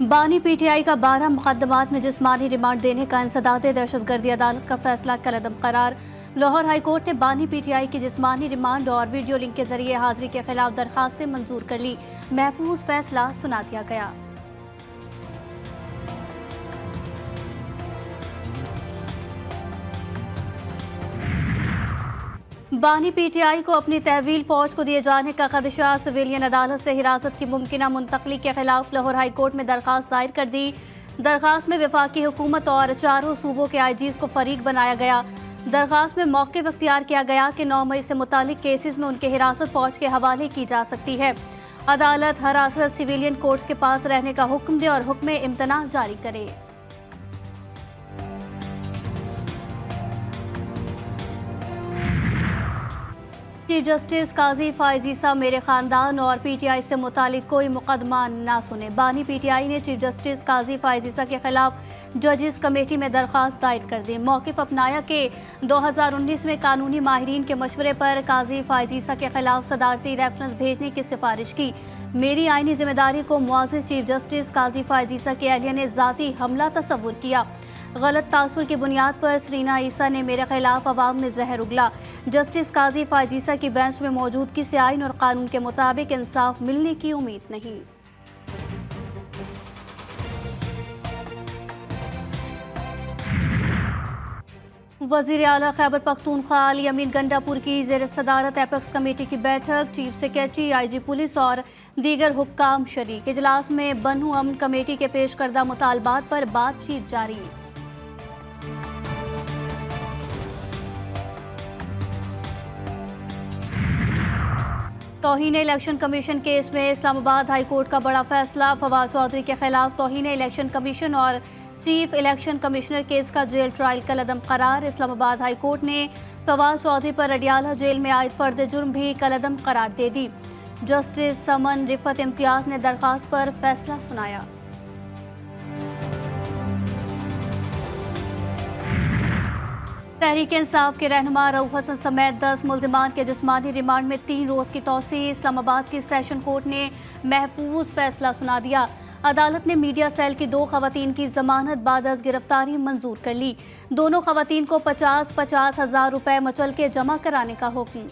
बानी पीटीआई का 12 मुकदमात में जिस्मानी रिमांड देने का इंसदाद दहशतगर्दी अदालत का फैसला कलअदम करार। लाहौर हाई कोर्ट ने बानी पीटीआई की जिस्मानी रिमांड और वीडियो लिंक के जरिए हाजिरी के खिलाफ दरखास्तें मंजूर कर ली। महफूज फैसला सुना दिया गया। बानी पीटीआई को अपनी तहवील फौज को दिए जाने का खदशा। सिविलियन अदालत से हिरासत की मुमकिना मुंतकली के खिलाफ लाहौर हाई कोर्ट में दरखास्त दायर कर दी। दरखास्त में वफाकी हुकूमत और चारों सूबों के आईजीज को फरीक बनाया गया। दरखास्त में मौक़िफ़ इख्तियार किया गया कि 9 मई से मुतालिक केसेस में उनकी हिरासत फौज के हवाले की जा सकती है। अदालत हिरासत सिविलियन कोर्ट्स के पास रहने का हुक्म दे और हुक्म इम्तना जारी करे। चीफ जस्टिस काजी फाइज ईसा मेरे खानदान और पीटीआई से मुतालिक कोई मुकदमा ना सुने। बानी पीटीआई ने चीफ जस्टिस काजी फाइज ईसा के खिलाफ जजेस कमेटी में दरखास्त दायर कर दी। मौक़िफ़ अपनाया कि 2019 में कानूनी माहिरीन के मशवरे पर काजी फाइज ईसा के खिलाफ सदारती रेफरेंस भेजने की सिफारिश की। मेरी आईनी जिम्मेदारी को मुआज़िज़ चीफ जस्टिस काजी फाइज ईसा के अहलिया ने ज़ाती हमला तस्वुर किया। गलत तासुर की बुनियाद पर सरीना ईसा ने मेरे खिलाफ अवाम में जहर उगला। जस्टिस काजी फाइज ईसा की बेंच में मौजूदगी से आइन और कानून के मुताबिक इंसाफ मिलने की उम्मीद नहीं। वज़ीर आला खैबर पख्तूनख्वा अली अमीन गंडापुर की ज़ेर सदारत एपेक्स कमेटी की बैठक। चीफ सेक्रेटरी, आईजी पुलिस और दीगर हुक्काम शरीक। इजलास में बनू अमन कमेटी के पेश करदा मुतालबात पर बातचीत जारी। तौहीन इलेक्शन कमीशन केस में इस्लामाबाद हाई कोर्ट का बड़ा फैसला। फवाद चौधरी के खिलाफ तौहीन इलेक्शन कमीशन और चीफ इलेक्शन कमिश्नर केस का जेल ट्रायल कलअदम करार। इस्लामाबाद हाई कोर्ट ने फवाद चौधरी पर अडियाला जेल में आयद फर्द जुर्म भी कलअदम करार दे दी। जस्टिस समन रिफत इम्तियाज ने दरखास्त पर फैसला सुनाया। तहरीक इंसाफ के रहनुमा रऊफ हसन समेत 10 मुल्जिमान के जिस्मानी रिमांड में 3 रोज़ की तौसी। इस्लामाबाद की सेशन कोर्ट ने महफूज फैसला सुना दिया। अदालत ने मीडिया सेल की 2 खवातीन की जमानत बाद अज गिरफ्तारी मंजूर कर ली। दोनों खवातीन को 50-50 हज़ार रुपए मचल के जमा कराने का हुक्म।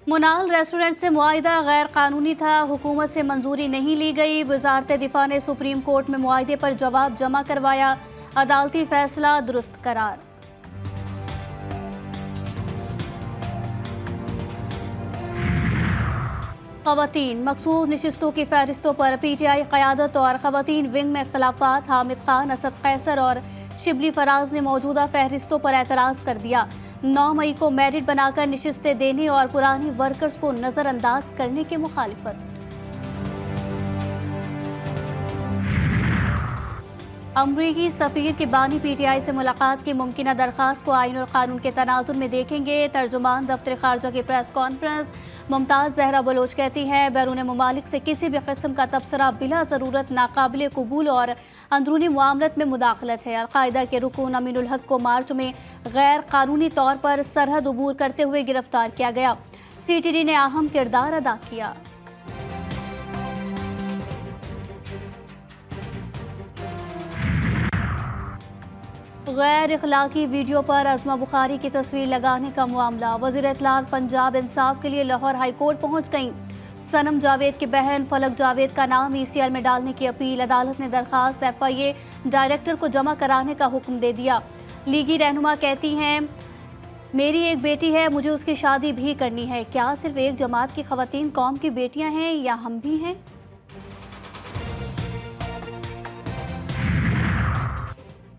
मुनाल रेस्टोरेंट से मुआहिदा गैर कानूनी था, हुकूमत से मंजूरी नहीं ली गई। वजारत दिफा ने सुप्रीम कोर्ट में मुआहिदे पर जवाब जमा करवाया। अदालती फैसला दुरुस्त करार। खवातीन मखसूस नशिस्तों की फहरिस्तों पर पीटीआई क़यादत और खवातीन विंग में इख्तलाफात। हामिद खान, असद कैसर और शिबली फराज ने मौजूदा फहरिस्तों पर एतराज़ कर दिया। 9 मई को मेरिट बनाकर नशिस्तें देने और पुरानी वर्कर्स को नज़रअंदाज करने की मुखालिफत। अमरीकी सफ़ीर की बानी पीटीआई से मुलाकात की मुमकिना दरखास्त को आइन और कानून के तनाजुर में देखेंगे। तर्जुमान दफ्तर खारजा की प्रेस कॉन्फ्रेंस। मुमताज़ जहरा बलोच कहती हैं, बैरून ममालिक से किसी भी किस्म का तबसरा बिला ज़रूरत नाकाबिल कबूल और अंदरूनी मामलत में मुदाखलत है। अलकायदा के रुकन अमीनुल हक को मार्च में गैर कानूनी तौर पर सरहद अबूर करते हुए गिरफ्तार किया गया। CTD ने अहम किरदार अदा किया। गैर इखलाकी वीडियो पर अज़मा बुखारी की तस्वीर लगाने का मामला। वज़ीर इत्तलात पंजाब इंसाफ के लिए लाहौर हाई कोर्ट पहुँच गईं। सनम जावेद की बहन फलक जावेद का नाम ECR में डालने की अपील। अदालत ने दरखास्त FIA डायरेक्टर को जमा कराने का हुक्म दे दिया। लीगी रहनुमा कहती हैं, मेरी एक बेटी है, मुझे उसकी शादी भी करनी है। क्या सिर्फ एक जमात की खवातीन कौम की बेटियां हैं या हम भी हैं?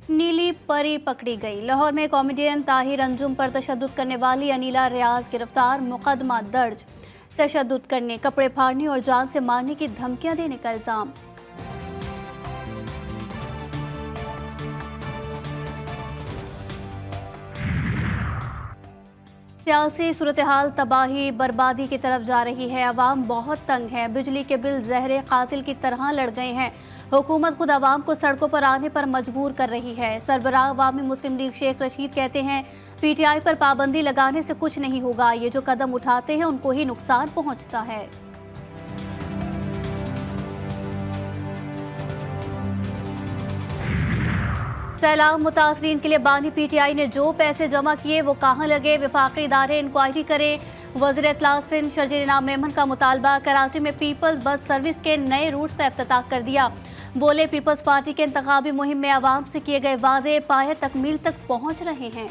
नीली परी पकड़ी गई। लाहौर में कॉमेडियन ताहिर अंजुम पर तशद्दुद करने वाली अनीला रियाज गिरफ्तार। मुकदमा दर्ज। तशद्दुद करने, कपड़े फाड़ने और जान से मारने की धमकियां देने का इल्जाम। सियासी सूरत हाल तबाही बर्बादी की तरफ जा रही है। अवाम बहुत तंग है। बिजली के बिल जहरे कातिल की तरह लड़ गए हैं। हुकूमत खुद आवाम को सड़कों पर आने पर मजबूर कर रही है। सरबराह अवामी मुस्लिम लीग शेख रशीद कहते हैं, पीटीआई पर पाबंदी लगाने से कुछ नहीं होगा, ये जो कदम उठाते हैं उनको ही नुकसान पहुंचता है। सैलाब मुतासरीन के लिए बानी पीटीआई ने जो पैसे जमा किए वो कहां लगे, वफाकी इदारे इंक्वायरी करें। वज़ीर इत्तलात सिंध शर्जील इनाम मेमन का मुतालबा। कराची में पीपल्स बस सर्विस के नए रूट्स का इफ्तिताह कर दिया। बोले पीपल्स पार्टी के इंतखाबी मुहिम में आवाम से किए गए वादे पाए तकमील तक पहुंच रहे हैं।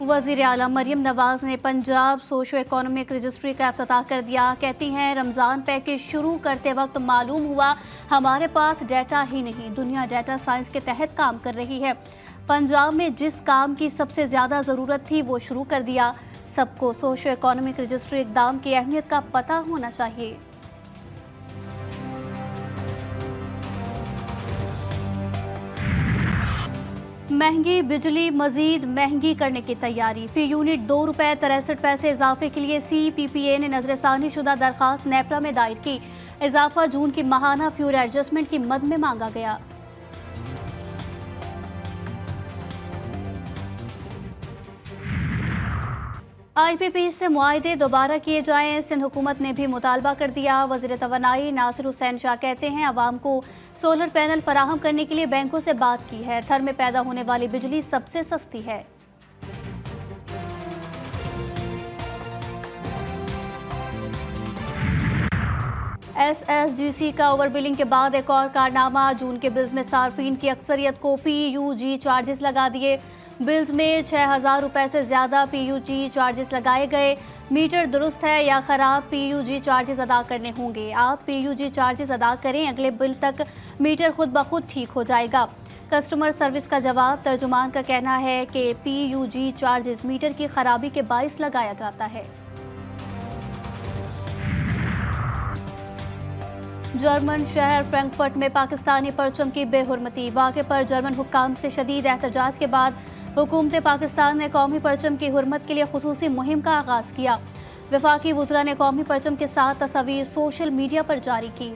वज़ीर आला मरियम नवाज ने पंजाब सोशो इकोनॉमिक रजिस्ट्री का इफ्तिताह कर दिया। कहती हैं रमज़ान पैकेज शुरू करते वक्त मालूम हुआ हमारे पास डाटा ही नहीं, दुनिया डाटा साइंस के तहत काम कर रही है। पंजाब में जिस काम की सबसे ज़्यादा ज़रूरत थी वो शुरू कर दिया। सबको सोशो इकोनॉमिक रजिस्ट्री इक़दाम की अहमियत का पता होना चाहिए। महंगी बिजली मजीद महंगी करने की तैयारी। फी यूनिट ₹2.63 इजाफे के लिए CPPA ने नजरसानी शुदा दरखास्त नेपरा में दायर की। इजाफा जून की माहाना फ्यूल एडजस्टमेंट की मद में मांगा गया। IPP से मुआहदे दोबारा किए जाएं, सिंध हुकूमत ने भी मुतालबा कर दिया। वज़ीर तवानाई नासिर हुसैन शाह कहते हैं अवाम को सोलर पैनल फराहम करने के लिए बैंकों से बात की है। थर में पैदा होने वाली बिजली सबसे सस्ती है। SSGC का ओवर बिलिंग के बाद एक और कारनामा। जून के बिल्स में सार्फिन की अक्सरियत को PUG चार्जेस लगा दिए। बिल्स में 6,000 रुपए से ज़्यादा PUG चार्जेस लगाए गए। मीटर दुरुस्त है या ख़राब, PUG चार्जेस अदा करने होंगे। आप PUG चार्जेस अदा करें, अगले बिल तक मीटर खुद ब खुद ठीक हो जाएगा। कस्टमर सर्विस का जवाब। तर्जुमान का कहना है कि PUG चार्जेस मीटर की खराबी के बाइस लगाया जाता है। जर्मन शहर फ्रैंकफर्ट में पाकिस्तानी परचम की बेहुरमती। वाक़े पर जर्मन हुक्काम से शदीद एहतजाज के बाद हुकूमत पाकिस्तान ने कौमी परचम की हुर्मत के लिए खुसूसी मुहिम का आगाज़ किया। वफाकी वज़रा ने कौमी परचम के साथ तस्वीर सोशल मीडिया पर जारी की।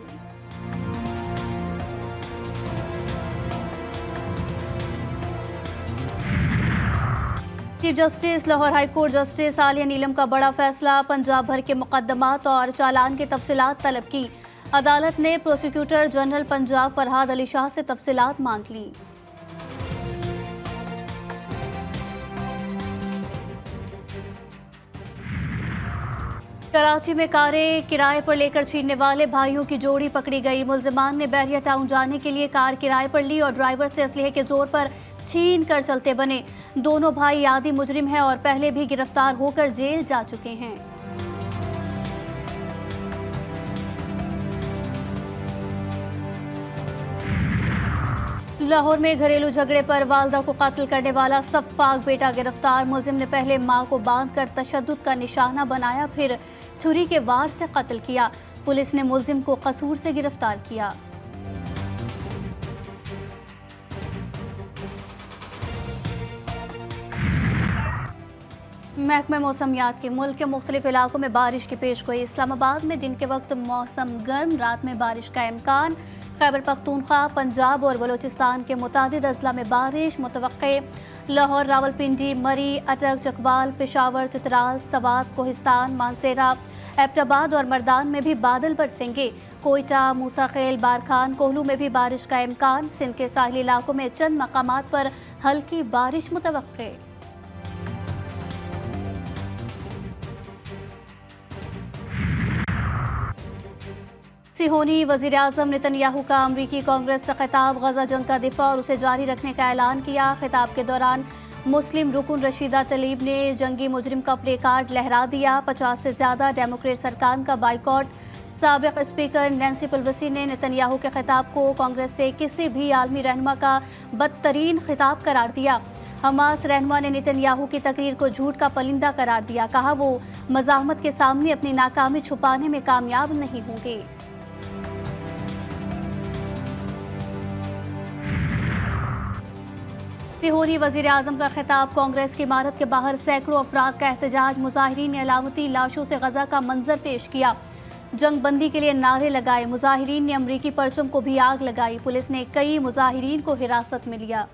Chief justice Lahore high court justice Aliya Neelam का बड़ा फैसला। पंजाब भर के मुकदमात और चालान की तफसीलात तलब की। अदालत ने प्रोसिक्यूटर जनरल पंजाब फरहाद अली शाह से तफसीलात मांग ली। कराची में कारें किराए पर लेकर छीनने वाले भाइयों की जोड़ी पकड़ी गई। मुल्जिमान ने बैरिया टाउन जाने के लिए कार किराए पर ली और ड्राइवर से असलहे के जोर पर छीन कर चलते बने। दोनों भाई आदी मुजरिम हैं और पहले भी गिरफ्तार होकर जेल जा चुके हैं। लाहौर में घरेलू झगड़े पर वालदा को कत्ल करने वाला सफ़ाक बेटा गिरफ्तार। मुलजिम ने पहले मां को बांधकर तशद्दुद का निशाना बनाया, फिर छुरी के वार से कत्ल किया। पुलिस ने मुलजिम को कसूर से गिरफ्तार किया। महकमे मौसमियात के मुल्क के मुख्तलिफ इलाकों में बारिश की पेशगोई। इस्लामाबाद में दिन के वक्त मौसम गर्म, रात में बारिश का इम्कान। खैबर पख्तूनख्वा, पंजाब और बलोचिस्तान के मुतादिद अजला में बारिश मुतवक्के। लाहौर, रावलपिंडी, मरी, अटक, चकवाल, पेशावर, चित्राल, सवात, कोहिस्तान, मानसेरा, एबटाबाद और मर्दान में भी बादल बरसेंगे। कोयटा, मूसाखेल, बारखान, कोहलू में भी बारिश का इम्कान। सिंध के साहिली इलाकों में चंद मकामात पर हल्की बारिश मुतवक्के। सिहोनी वज़ीर आज़म नेतन्याहू का अमरीकी कांग्रेस से खिताब। गजा जंग का दिफा और उसे जारी रखने का ऐलान किया। खिताब के दौरान मुस्लिम रुकन रशीदा तलीब ने जंगी मुजरिम का प्ले कार्ड लहरा दिया। 50 से ज़्यादा डेमोक्रेट सरकार का बाइकॉट। साबिक स्पीकर नैन्सी पेलोसी ने नेतन्याहू के खिताब को कांग्रेस से किसी भी आलमी रहनुमा का बदतरीन खिताब करार दिया। हमास रहनुमा ने नेतन्याहू की तकरीर को झूठ का परिंदा करार दिया। कहा वो मज़ाहमत के सामने अपनी नाकामी छुपाने में कामयाब नहीं होंगे। सिहोनी वज़ीर आज़म का खिताब। कांग्रेस की इमारत के बाहर सैकड़ों अफराद का एहतजाज। मुजाहिरीन ने अलामती लाशों से गजा का मंजर पेश किया। जंग बंदी के लिए नारे लगाए। मुजाहिरीन ने अमरीकी परचम को भी आग लगाई। पुलिस ने कई मुजाहिरीन को हिरासत में लिया।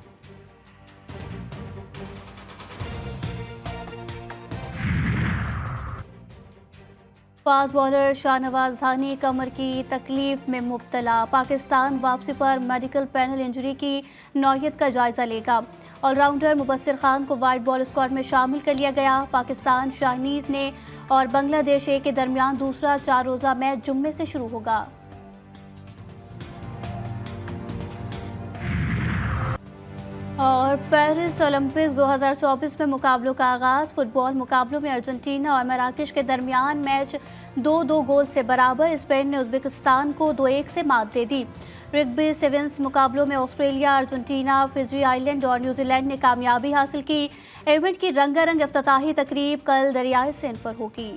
फास्ट बॉलर शाहनवाज धानी कमर की तकलीफ में मुब्तला। पाकिस्तान वापसी पर मेडिकल पैनल इंजरी की नौयत का जायजा लेगा। ऑलराउंडर मुबस्सिर खान को वाइट बॉल स्क्वाड में शामिल कर लिया गया। पाकिस्तान शाहनीज ने और बांग्लादेश ए के दरमियान दूसरा 4 रोज़ा मैच जुम्मे से शुरू होगा। और पेरिस ओलंपिक्स 2024 में मुकाबलों का आगाज। फुटबॉल मुकाबलों में अर्जेंटीना और मराकेश के दरमियान मैच 2-2 गोल से बराबर। स्पेन ने उज़्बेकिस्तान को 2-1 से मात दे दी। रग्बी सेवेंस मुकाबलों में ऑस्ट्रेलिया, अर्जेंटीना, फिजी आइलैंड और न्यूजीलैंड ने कामयाबी हासिल की। इवेंट की रंगारंग इफ्तिताही तकरीब कल दरियाए सिंध पर होगी।